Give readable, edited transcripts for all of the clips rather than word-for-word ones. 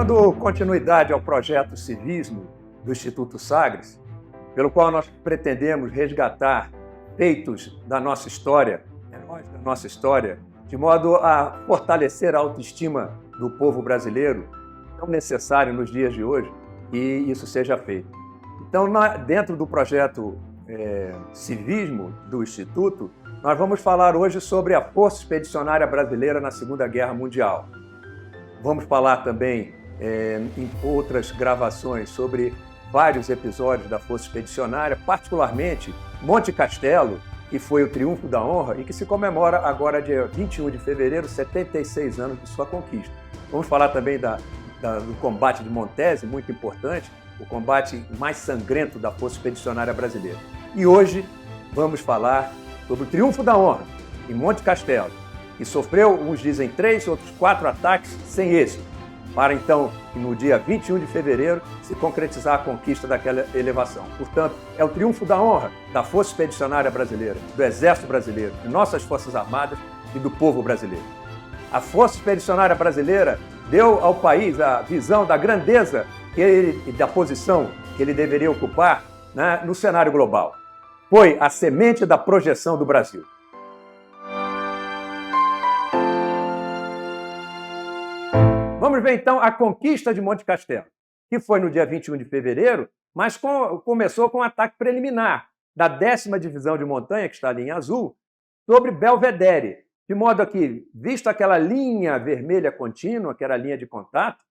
Dando continuidade ao projeto Civismo do Instituto Sagres, pelo qual nós pretendemos resgatar feitos da nossa história, heróis da nossa história, de modo a fortalecer a autoestima do povo brasileiro, tão necessário nos dias de hoje, que isso seja feito. Então, dentro do projeto Civismo do Instituto, nós vamos falar hoje sobre a Força Expedicionária Brasileira na Segunda Guerra Mundial. Vamos falar também em outras gravações sobre vários episódios da Força Expedicionária, particularmente Monte Castelo, que foi o Triunfo da Honra e que se comemora agora, dia 21 de fevereiro, 76 anos de sua conquista. Vamos falar também do combate de Montese, muito importante, o combate mais sangrento da Força Expedicionária Brasileira. E hoje vamos falar sobre o Triunfo da Honra, em Monte Castelo, que sofreu, uns dizem 3, outros 4 ataques sem êxito, para então, no dia 21 de fevereiro, se concretizar a conquista daquela elevação. Portanto, é o triunfo da honra da Força Expedicionária Brasileira, do Exército Brasileiro, de nossas Forças Armadas e do povo brasileiro. A Força Expedicionária Brasileira deu ao país a visão da grandeza e da posição que ele deveria ocupar, né, no cenário global. Foi a semente da projeção do Brasil. Vamos ver, então, a conquista de Monte Castelo, que foi no dia 21 de fevereiro, mas começou com um ataque preliminar da 10ª Divisão de Montanha, que está ali em azul, sobre Belvedere, de modo que, visto aquela linha vermelha contínua, que era a linha de contato,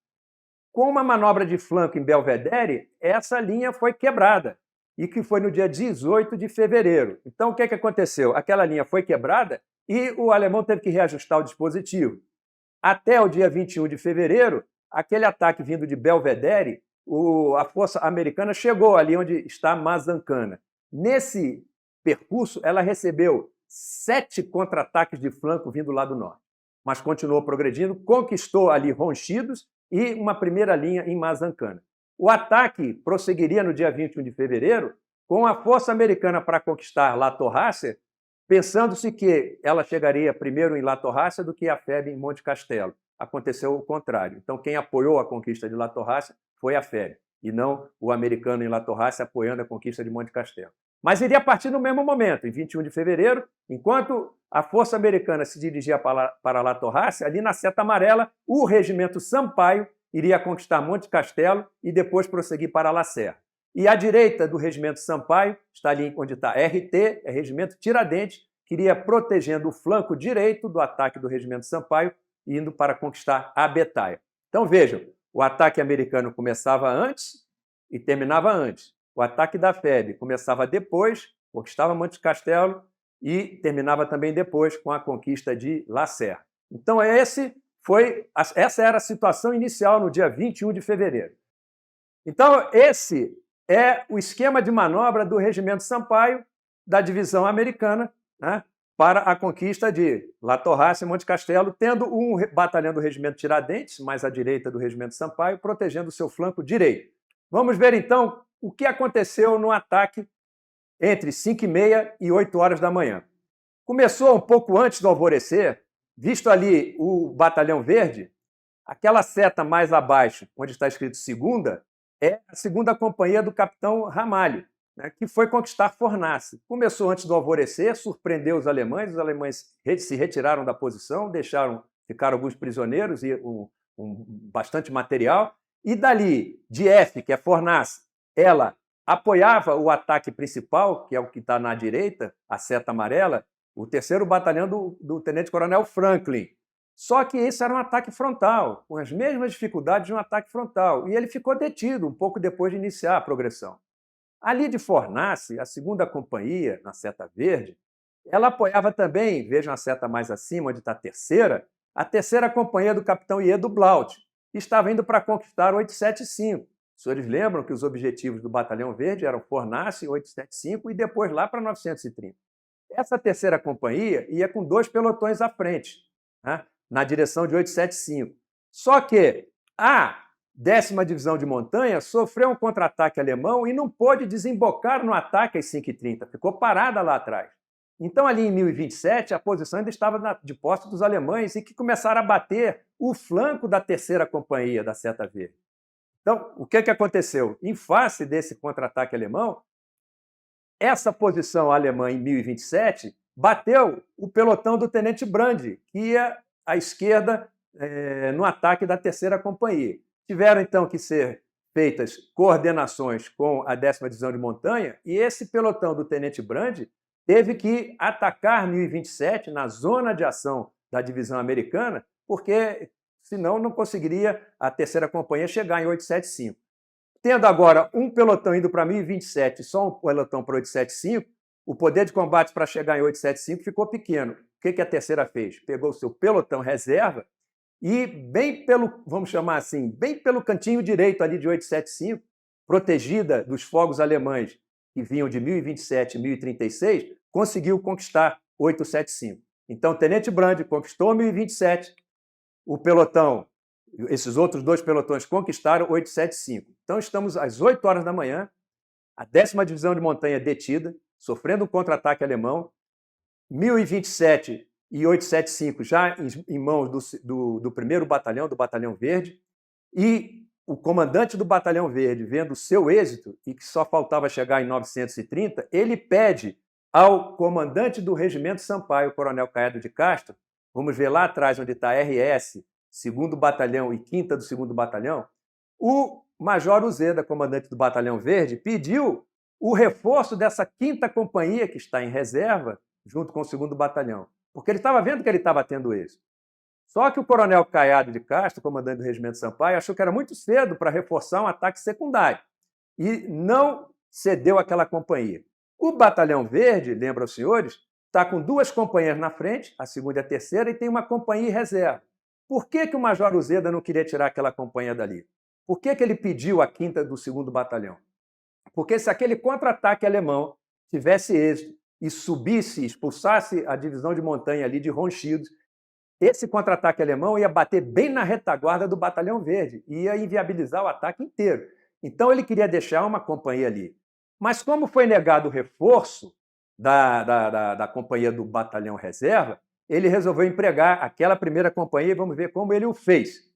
com uma manobra de flanco em Belvedere, essa linha foi quebrada, e que foi no dia 18 de fevereiro. Então, o que aconteceu? Aquela linha foi quebrada e o alemão teve que reajustar o dispositivo. Até o dia 21 de fevereiro, aquele ataque vindo de Belvedere, a força americana chegou ali onde está Mazancana. Nesse percurso, ela recebeu 7 contra-ataques de flanco vindo lá do norte, mas continuou progredindo, conquistou ali Ronchidos e uma primeira linha em Mazancana. O ataque prosseguiria no dia 21 de fevereiro com a força americana para conquistar La Torracia, pensando-se que ela chegaria primeiro em La Torracia do que a FEB em Monte Castelo. Aconteceu o contrário. Então, quem apoiou a conquista de La Torracia foi a FEB, e não o americano em La Torracia apoiando a conquista de Monte Castelo. Mas iria partir no mesmo momento, em 21 de fevereiro, enquanto a força americana se dirigia para La Torracia, ali na seta amarela, o regimento Sampaio iria conquistar Monte Castelo e depois prosseguir para La Serra. E à direita do regimento Sampaio, está ali onde está RT, é regimento Tiradentes, que iria protegendo o flanco direito do ataque do regimento Sampaio, indo para conquistar a Abetaia. Então vejam, o ataque americano começava antes e terminava antes. O ataque da FEB começava depois, conquistava Monte Castelo e terminava também depois com a conquista de La Serra. Então essa era a situação inicial no dia 21 de fevereiro. Então esse é o esquema de manobra do regimento Sampaio, da divisão americana, né, para a conquista de La Torracia e Monte Castelo, tendo um batalhão do regimento Tiradentes, mais à direita do regimento Sampaio, protegendo o seu flanco direito. Vamos ver, então, o que aconteceu no ataque entre 5h30 e 8 horas da manhã. Começou um pouco antes do alvorecer, visto ali o batalhão verde, aquela seta mais abaixo, onde está escrito segunda, é a 2ª companhia do capitão Ramalho, né, que foi conquistar Fornace. Começou antes do alvorecer, surpreendeu os alemães se retiraram da posição, ficaram alguns prisioneiros e bastante material, e dali, de F, que é Fornace, ela apoiava o ataque principal, que é o que está na direita, a seta amarela, o 3º batalhão do tenente-coronel Franklin. Só que isso era um ataque frontal, com as mesmas dificuldades de um ataque frontal. E ele ficou detido um pouco depois de iniciar a progressão. Ali de Fornace, a 2ª companhia, na seta verde, ela apoiava também, vejam a seta mais acima, onde está a 3ª companhia do capitão Iedo Blaut, que estava indo para conquistar 875. Os senhores lembram que os objetivos do Batalhão Verde eram Fornace, 875 e depois lá para 930. Essa 3ª companhia ia com 2 pelotões à frente, né, na direção de 875. Só que a 10ª Divisão de Montanha sofreu um contra-ataque alemão e não pôde desembocar no ataque às 5h30, ficou parada lá atrás. Então, ali em 1027, a posição ainda estava de posse dos alemães e que começaram a bater o flanco da terceira companhia da Seta Verde. Então, o que aconteceu? Em face desse contra-ataque alemão, essa posição alemã em 1027 bateu o pelotão do tenente Brandi, que ia à esquerda no ataque da terceira companhia. Tiveram, então, que ser feitas coordenações com a 10ª Divisão de Montanha e esse pelotão do tenente Brandi teve que atacar 1027 na zona de ação da divisão americana, porque senão não conseguiria a terceira companhia chegar em 875. Tendo agora um pelotão indo para 1027 e só um pelotão para 875, o poder de combate para chegar em 875 ficou pequeno. O que a terceira fez? Pegou o seu pelotão reserva e bem pelo, vamos chamar assim, bem pelo cantinho direito ali de 875, protegida dos fogos alemães que vinham de 1027 e 1036, conseguiu conquistar 875. Então, o tenente Brandi conquistou 1027, o pelotão, esses outros dois pelotões conquistaram 875. Então, estamos às 8 horas da manhã, a 10ª Divisão de Montanha detida, sofrendo um contra-ataque alemão, 1027 e 875 já em mãos do primeiro batalhão, do Batalhão Verde, e o comandante do Batalhão Verde, vendo o seu êxito e que só faltava chegar em 930, ele pede ao comandante do Regimento Sampaio, o Coronel Caiado de Castro, vamos ver lá atrás onde está RS, 2º Batalhão e 5ª do 2º Batalhão, o Major Uzeda, comandante do Batalhão Verde, pediu o reforço dessa 5ª Companhia, que está em reserva, junto com o 2º Batalhão, porque ele estava vendo que ele estava tendo êxito. Só que o Coronel Caiado de Castro, comandante do Regimento Sampaio, achou que era muito cedo para reforçar um ataque secundário e não cedeu àquela companhia. O Batalhão Verde, lembra os senhores, está com 2 companhias na frente, a 2ª e a 3ª, e tem uma companhia em reserva. Por que o Major Uzeda não queria tirar aquela companhia dali? Por que ele pediu a 5ª do 2º Batalhão? Porque se aquele contra-ataque alemão tivesse êxito e subisse, expulsasse a divisão de montanha ali de Ronchidos, esse contra-ataque alemão ia bater bem na retaguarda do Batalhão Verde e ia inviabilizar o ataque inteiro. Então ele queria deixar uma companhia ali. Mas como foi negado o reforço da companhia do Batalhão Reserva, ele resolveu empregar aquela primeira companhia e vamos ver como ele o fez.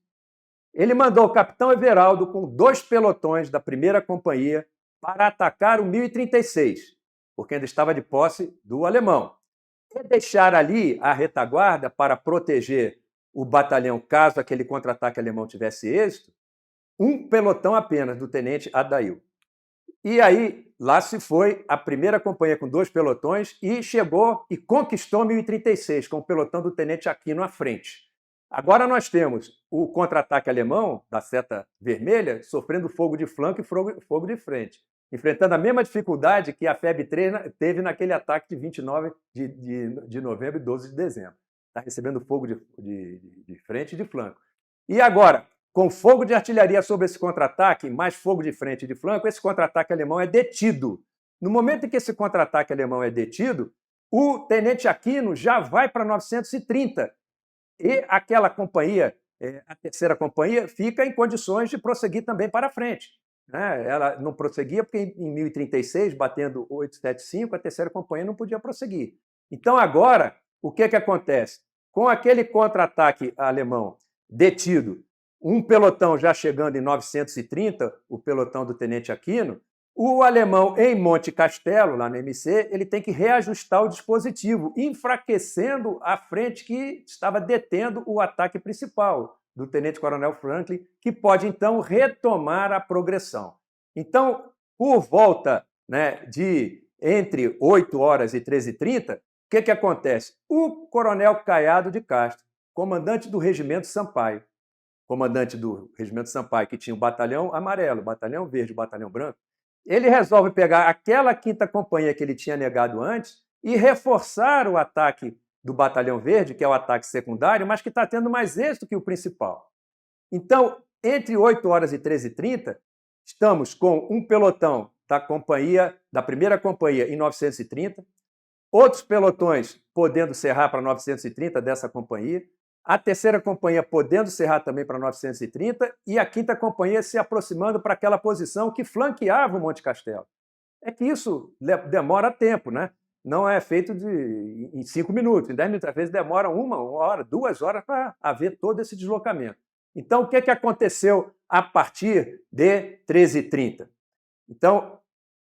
Ele mandou o capitão Everaldo com 2 pelotões da primeira companhia para atacar o 1036, porque ainda estava de posse do alemão. E deixar ali a retaguarda para proteger o batalhão caso aquele contra-ataque alemão tivesse êxito, um pelotão apenas do tenente Adail. E aí, lá se foi a primeira companhia com 2 pelotões e chegou e conquistou 1036, com o pelotão do tenente Aquino à frente. Agora nós temos o contra-ataque alemão, da Seta Vermelha, sofrendo fogo de flanco e fogo de frente, enfrentando a mesma dificuldade que a FEB-3 teve naquele ataque de 29 de novembro e 12 de dezembro. Está recebendo fogo de frente e de flanco. E agora, com fogo de artilharia sobre esse contra-ataque, mais fogo de frente e de flanco, esse contra-ataque alemão é detido. No momento em que esse contra-ataque alemão é detido, o tenente Aquino já vai para 930. E aquela companhia, a terceira companhia, fica em condições de prosseguir também para frente. Ela não prosseguia porque em 1036, batendo 875, a terceira companhia não podia prosseguir. Então agora, o que acontece? Com aquele contra-ataque alemão detido, um pelotão já chegando em 930, o pelotão do tenente Aquino, o alemão em Monte Castelo, lá no MC, ele tem que reajustar o dispositivo, enfraquecendo a frente que estava detendo o ataque principal do tenente-coronel Franklin, que pode, então, retomar a progressão. Então, por volta de entre 8 horas e 13h30, o que acontece? O coronel Caiado de Castro, comandante do Regimento Sampaio, que tinha o batalhão amarelo, o batalhão verde, o batalhão branco, ele resolve pegar aquela 5ª companhia que ele tinha negado antes e reforçar o ataque do Batalhão Verde, que é o ataque secundário, mas que está tendo mais êxito que o principal. Então, entre 8 horas e 13h30, estamos com um pelotão da primeira companhia em 930, outros pelotões podendo serrar para 930 dessa companhia, a terceira companhia podendo serrar também para 930 e a 5ª companhia se aproximando para aquela posição que flanqueava o Monte Castelo. É que isso demora tempo, né? não é feito em 5 minutos, em 10 minutos. Às vezes demora 1 hora, 2 horas para haver todo esse deslocamento. Então, o que aconteceu a partir de 13h30? Então,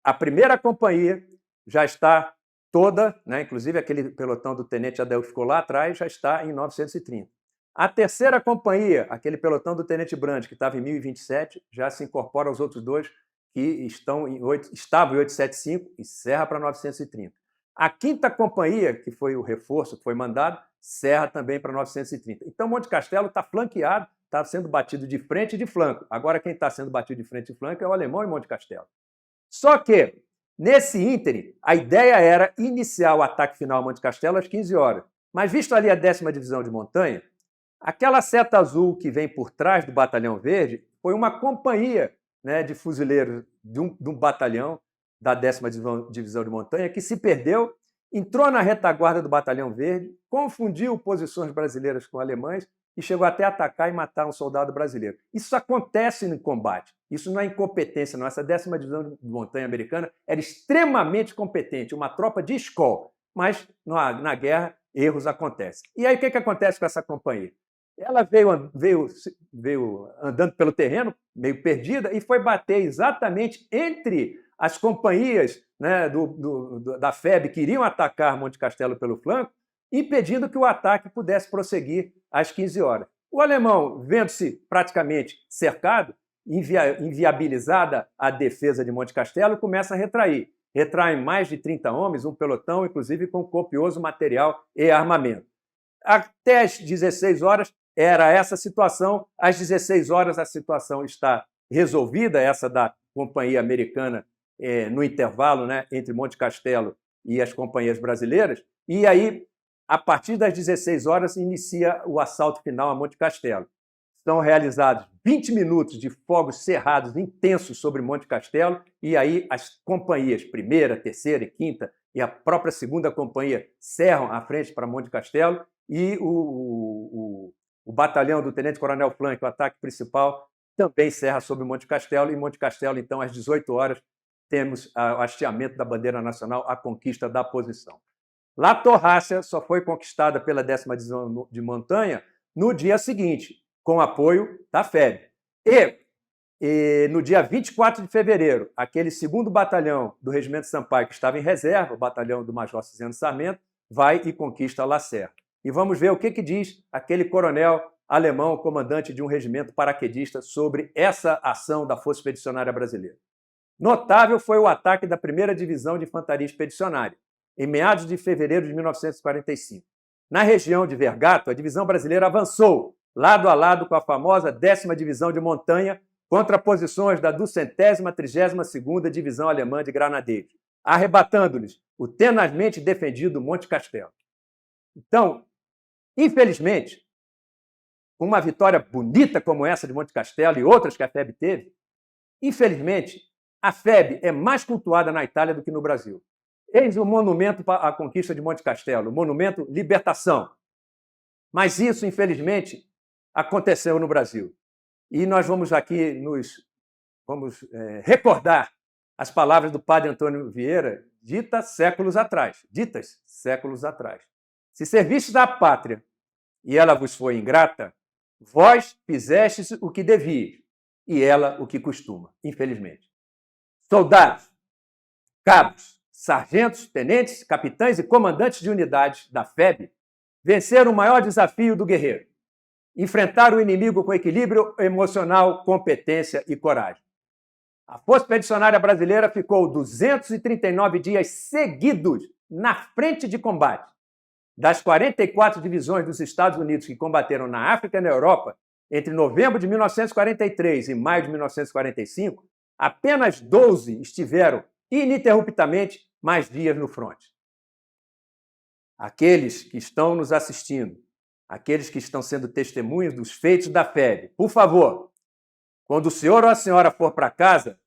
a primeira companhia já está toda, né, inclusive aquele pelotão do tenente Adel que ficou lá atrás, já está em 930. A terceira companhia, aquele pelotão do tenente Brand, que estava em 1027, já se incorpora aos outros dois que estavam em 875 e serra para 930. A quinta companhia, que foi o reforço que foi mandado, serra também para 930. Então, Monte Castelo está flanqueado, está sendo batido de frente e de flanco. Agora, quem está sendo batido de frente e de flanco é o alemão em Monte Castelo. Só que, nesse ínterim, a ideia era iniciar o ataque final a Monte Castelo às 15 horas. Mas, visto ali a 10ª Divisão de Montanha, aquela seta azul que vem por trás do Batalhão Verde foi uma companhia, né, de fuzileiros de um batalhão da 10ª Divisão de Montanha que se perdeu, entrou na retaguarda do Batalhão Verde, confundiu posições brasileiras com alemães e chegou até a atacar e matar um soldado brasileiro. Isso acontece no combate. Isso não é incompetência, não. Essa 10ª Divisão de Montanha americana era extremamente competente, uma tropa de escola. Mas na guerra, erros acontecem. E aí, o que acontece com essa companhia? Ela veio andando pelo terreno, meio perdida, e foi bater exatamente entre as companhias, né, da FEB que iriam atacar Monte Castelo pelo flanco, impedindo que o ataque pudesse prosseguir às 15 horas. O alemão, vendo-se praticamente cercado, inviabilizada a defesa de Monte Castelo, começa a retrair. Retraem mais de 30 homens, um pelotão, inclusive com copioso material e armamento. Até às 16 horas era essa situação. Às 16 horas a situação está resolvida, essa da companhia americana no intervalo, né, entre Monte Castelo e as companhias brasileiras. E aí, a partir das 16 horas, inicia o assalto final a Monte Castelo. São realizados 20 minutos de fogos cerrados intensos sobre Monte Castelo, e aí as companhias, primeira, terceira e quinta, e a própria segunda companhia cerram a frente para Monte Castelo, e o batalhão do tenente-coronel Flank, o ataque principal, também cerra sobre Monte Castelo, e em Monte Castelo, então, às 18 horas, temos o hasteamento da bandeira nacional, a conquista da posição. La Torrácia só foi conquistada pela 10ª Divisão de Montanha no dia seguinte, com apoio da FEB. E no dia 24 de fevereiro, aquele 2º batalhão do Regimento Sampaio, que estava em reserva, o batalhão do Major Cisano Sarmento, vai e conquista La Serra. E vamos ver o que diz aquele coronel alemão, comandante de um regimento paraquedista, sobre essa ação da Força Expedicionária Brasileira. Notável foi o ataque da 1ª Divisão de Infantaria Expedicionária, em meados de fevereiro de 1945. Na região de Vergato, a divisão brasileira avançou, lado a lado com a famosa 10ª Divisão de Montanha, contra posições da 200ª, 32ª Divisão Alemã de Granadeiros, arrebatando-lhes o tenazmente defendido Monte Castelo. Então, infelizmente, uma vitória bonita como essa de Monte Castelo e outras que a FEB teve, infelizmente, a FEB é mais cultuada na Itália do que no Brasil. Eis o monumento à conquista de Monte Castelo, o monumento Libertação. Mas isso, infelizmente, aconteceu no Brasil. E nós vamos aqui recordar as palavras do padre Antônio Vieira, ditas séculos atrás. Se servistes à pátria e ela vos foi ingrata, vós fizestes o que devias e ela o que costuma, infelizmente. Soldados, cabos, sargentos, tenentes, capitães e comandantes de unidades da FEB venceram o maior desafio do guerreiro: enfrentar o inimigo com equilíbrio emocional, competência e coragem. A Força Expedicionária Brasileira ficou 239 dias seguidos na frente de combate. Das 44 divisões dos Estados Unidos que combateram na África e na Europa entre novembro de 1943 e maio de 1945, apenas 12 estiveram ininterruptamente mais dias no fronte. Aqueles que estão nos assistindo, aqueles que estão sendo testemunhas dos feitos da FEB, por favor, quando o senhor ou a senhora for para casa,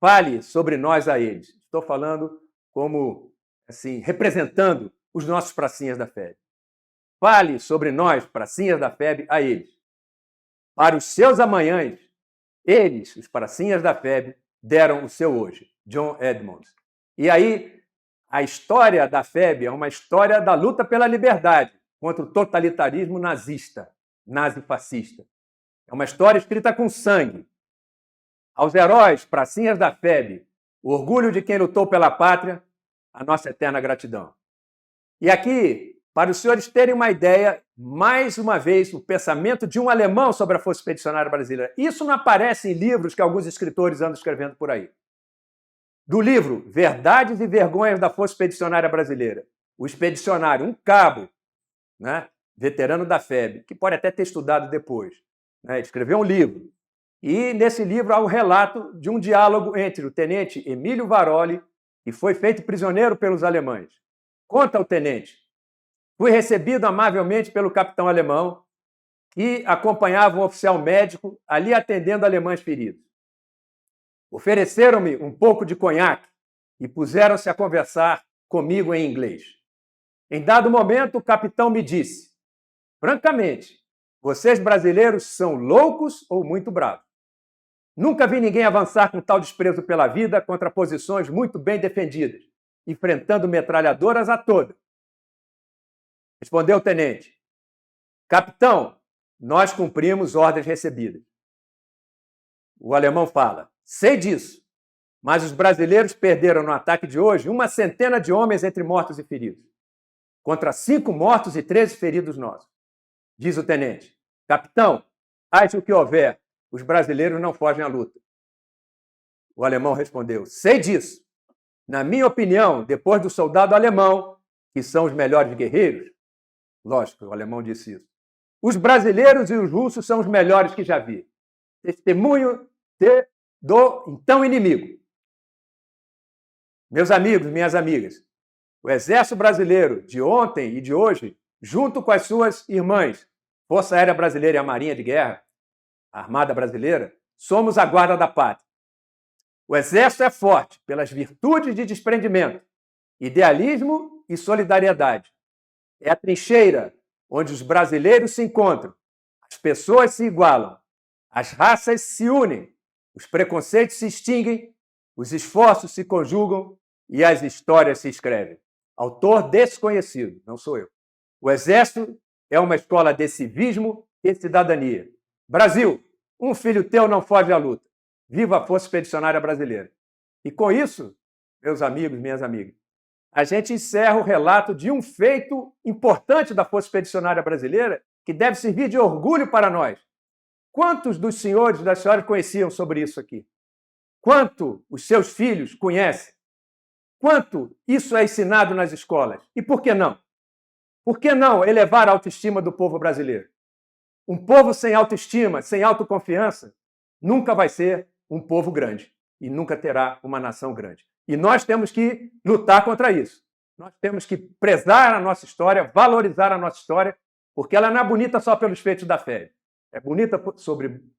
fale sobre nós a eles. Estou falando como, assim, representando os nossos pracinhas da FEB. Fale sobre nós, pracinhas da FEB, a eles. Para os seus amanhãs, eles, os pracinhas da FEB, deram o seu hoje. John Edmonds. E aí, a história da FEB é uma história da luta pela liberdade contra o totalitarismo nazista, nazi-fascista. É uma história escrita com sangue. Aos heróis, pracinhas da FEB, o orgulho de quem lutou pela pátria, a nossa eterna gratidão. E aqui, para os senhores terem uma ideia, mais uma vez, o pensamento de um alemão sobre a Força Expedicionária Brasileira. Isso não aparece em livros que alguns escritores andam escrevendo por aí. Do livro Verdades e Vergonhas da Força Expedicionária Brasileira, o expedicionário, um cabo, né, veterano da FEB, que pode até ter estudado depois, né, escreveu um livro. E nesse livro há um relato de um diálogo entre o tenente Emílio Varoli, que foi feito prisioneiro pelos alemães. Conta o tenente: fui recebido amavelmente pelo capitão alemão, que acompanhava um oficial médico ali atendendo alemães feridos. Ofereceram-me um pouco de conhaque e puseram-se a conversar comigo em inglês. Em dado momento, o capitão me disse: francamente, vocês brasileiros são loucos ou muito bravos. Nunca vi ninguém avançar com tal desprezo pela vida contra posições muito bem defendidas, enfrentando metralhadoras a toda. Respondeu o tenente: capitão, nós cumprimos ordens recebidas. O alemão fala: sei disso, mas os brasileiros perderam no ataque de hoje 100 de homens entre mortos e feridos, contra 5 mortos e 13 feridos nossos. Diz o tenente: capitão, haja o que houver, os brasileiros não fogem à luta. O alemão respondeu: sei disso. Na minha opinião, depois do soldado alemão, que são os melhores guerreiros, lógico, o alemão disse isso, os brasileiros e os russos são os melhores que já vi. Testemunho do então inimigo. Meus amigos, minhas amigas, o Exército Brasileiro de ontem e de hoje, junto com as suas irmãs, Força Aérea Brasileira e a Marinha de Guerra, a Armada Brasileira, somos a guarda da pátria. O Exército é forte pelas virtudes de desprendimento, idealismo e solidariedade. É a trincheira onde os brasileiros se encontram, as pessoas se igualam, as raças se unem, os preconceitos se extinguem, os esforços se conjugam e as histórias se escrevem. Autor desconhecido, não sou eu. O Exército é uma escola de civismo e cidadania. Brasil, um filho teu não foge à luta. Viva a Força Expedicionária Brasileira. E com isso, meus amigos, minhas amigas, a gente encerra o relato de um feito importante da Força Expedicionária Brasileira que deve servir de orgulho para nós. Quantos dos senhores e das senhoras conheciam sobre isso aqui? Quanto os seus filhos conhecem? Quanto isso é ensinado nas escolas? E por que não? Por que não elevar a autoestima do povo brasileiro? Um povo sem autoestima, sem autoconfiança, nunca vai ser um povo grande e nunca terá uma nação grande. E nós temos que lutar contra isso. Nós temos que prezar a nossa história, valorizar a nossa história, porque ela não é bonita só pelos feitos da fé. É bonita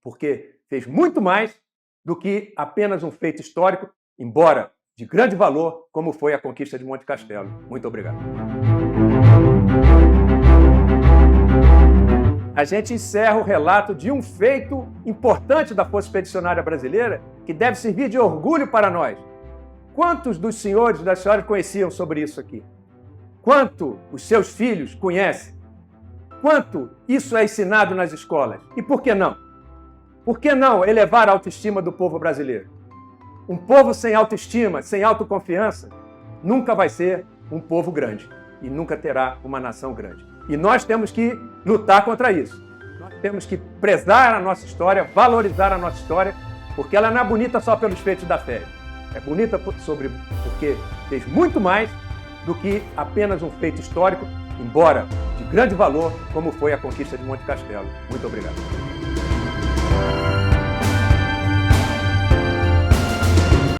porque fez muito mais do que apenas um feito histórico, embora de grande valor, como foi a conquista de Monte Castelo. Muito obrigado. A gente encerra o relato de um feito importante da Força Expedicionária Brasileira que deve servir de orgulho para nós. Quantos dos senhores e das senhoras conheciam sobre isso aqui? Quanto os seus filhos conhecem? Quanto isso é ensinado nas escolas? E por que não? Por que não elevar a autoestima do povo brasileiro? Um povo sem autoestima, sem autoconfiança, nunca vai ser um povo grande e nunca terá uma nação grande. E nós temos que lutar contra isso. Nós temos que prezar a nossa história, valorizar a nossa história, porque ela não é bonita só pelos feitos da fé. É bonita porque fez muito mais do que apenas um feito histórico, embora de grande valor, como foi a conquista de Monte Castelo. Muito obrigado.